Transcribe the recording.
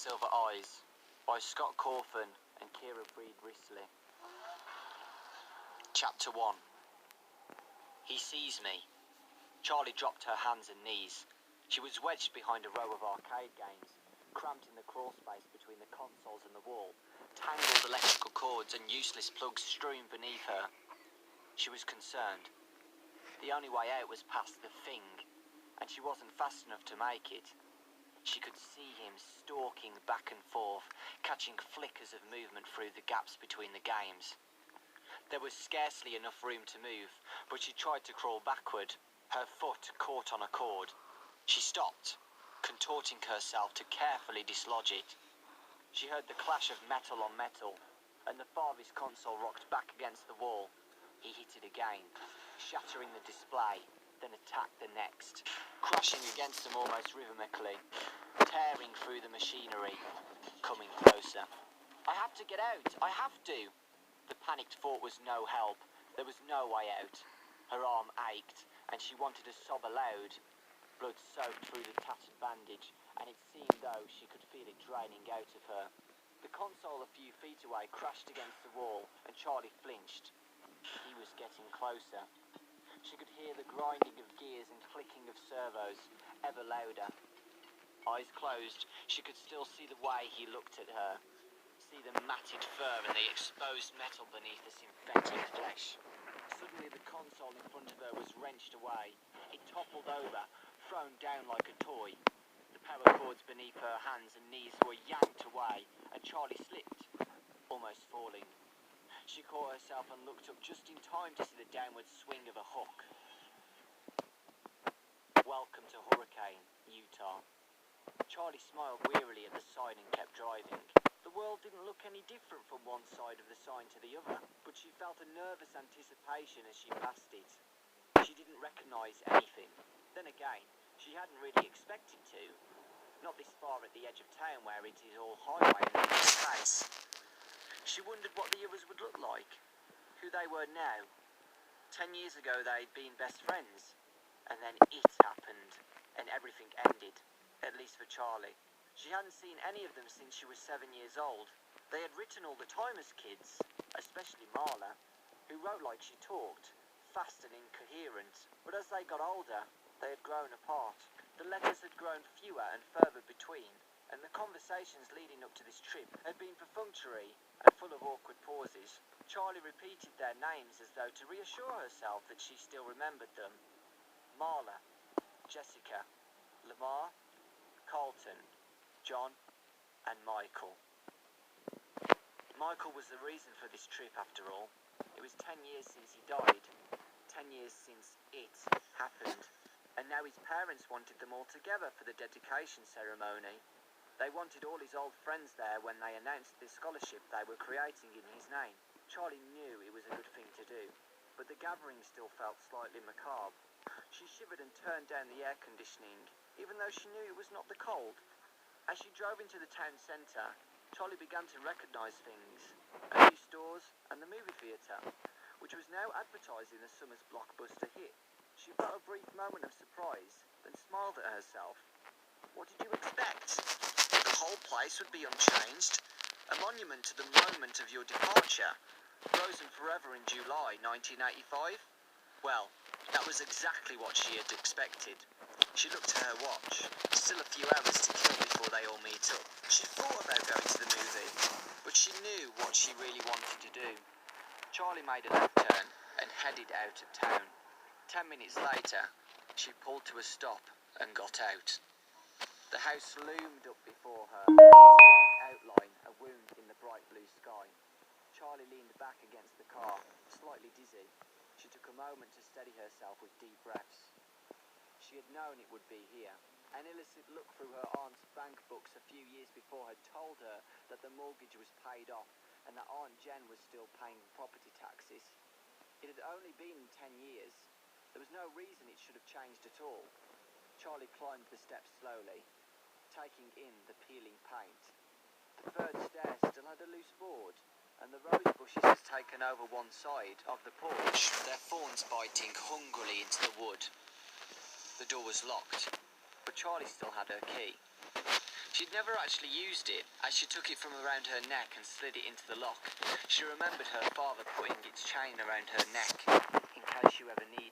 Silver Eyes by Scott Cawthon and breed-wrisley. Chapter 1. He sees me. Charlie dropped her hands and knees. She was wedged behind a row of arcade games, cramped in the crawl space between the consoles and the wall, tangled electrical cords and useless plugs strewn beneath her. She was concerned. The only way out was past the thing, and she wasn't fast enough to make it. She could see him stalking back and forth, catching flickers of movement through the gaps between the games. There was scarcely enough room to move, but she tried to crawl backward. Her foot caught on a cord. She stopped, contorting herself to carefully dislodge it. She heard the clash of metal on metal, and the farthest console rocked back against the wall. He hit it again, shattering the display, then attacked the next, crashing against them almost rhythmically, tearing through the machinery, coming closer. I have to get out! I have to! The panicked thought was no help. There was no way out. Her arm ached, and she wanted to sob aloud. Blood soaked through the tattered bandage, and it seemed though she could feel it draining out of her. The console a few feet away crashed against the wall, and Charlie flinched. He was getting closer. She could hear the grinding of gears and clicking of servos, ever louder. Eyes closed, she could still see the way he looked at her, see the matted fur and the exposed metal beneath the synthetic flesh. Suddenly the console in front of her was wrenched away. It toppled over, thrown down like a toy. The power cords beneath her hands and knees were yanked away, and Charlie slipped, almost falling. She caught herself and looked up just in time to see the downward swing of a hook. Welcome to Hurricane, Utah. Charlie smiled wearily at the sign and kept driving. The world didn't look any different from one side of the sign to the other, but she felt a nervous anticipation as she passed it. She didn't recognise anything. Then again, she hadn't really expected to. Not this far at the edge of town where it is all highway and open space. She wondered what the others would look like, who they were now. 10 years ago they'd been best friends, and then it happened, and everything ended, at least for Charlie. She hadn't seen any of them since she was 7 years old. They had written all the time as kids, especially Marla, who wrote like she talked, fast and incoherent. But as they got older, they had grown apart. The letters had grown fewer and further between, and the conversations leading up to this trip had been perfunctory and full of awkward pauses. Charlie repeated their names as though to reassure herself that she still remembered them. Marla, Jessica, Lamar, Carlton, John, and Michael. Michael was the reason for this trip after all. It was 10 years since he died, 10 years since it happened, and now his parents wanted them all together for the dedication ceremony. They wanted all his old friends there when they announced the scholarship they were creating in his name. Charlie knew it was a good thing to do, but the gathering still felt slightly macabre. She shivered and turned down the air conditioning, even though she knew it was not the cold. As she drove into the town centre, Charlie began to recognise things. A few stores and the movie theatre, which was now advertising the summer's blockbuster hit. She felt a brief moment of surprise, then smiled at herself. What did you expect? The whole place would be unchanged, a monument to the moment of your departure, frozen forever in July 1985? Well, that was exactly what she had expected. She looked at her watch. Still a few hours to kill before they all meet up. She thought about going to the movie, but she knew what she really wanted to do. Charlie made a left turn and headed out of town. 10 minutes later, she pulled to a stop and got out. The house loomed up before her, its dark outline a wound in the bright blue sky. Charlie leaned back against the car, slightly dizzy. She took a moment to steady herself with deep breaths. She had known it would be here. An illicit look through her aunt's bank books a few years before had told her that the mortgage was paid off and that Aunt Jen was still paying property taxes. It had only been 10 years. There was no reason it should have changed at all. Charlie climbed the steps slowly, taking in the peeling paint. The third stair still had a loose board, and the rose bushes had taken over one side of the porch, their thorns biting hungrily into the wood. The door was locked, but Charlie still had her key. She'd never actually used it, as she took it from around her neck and slid it into the lock. She remembered her father putting its chain around her neck, in case you ever needed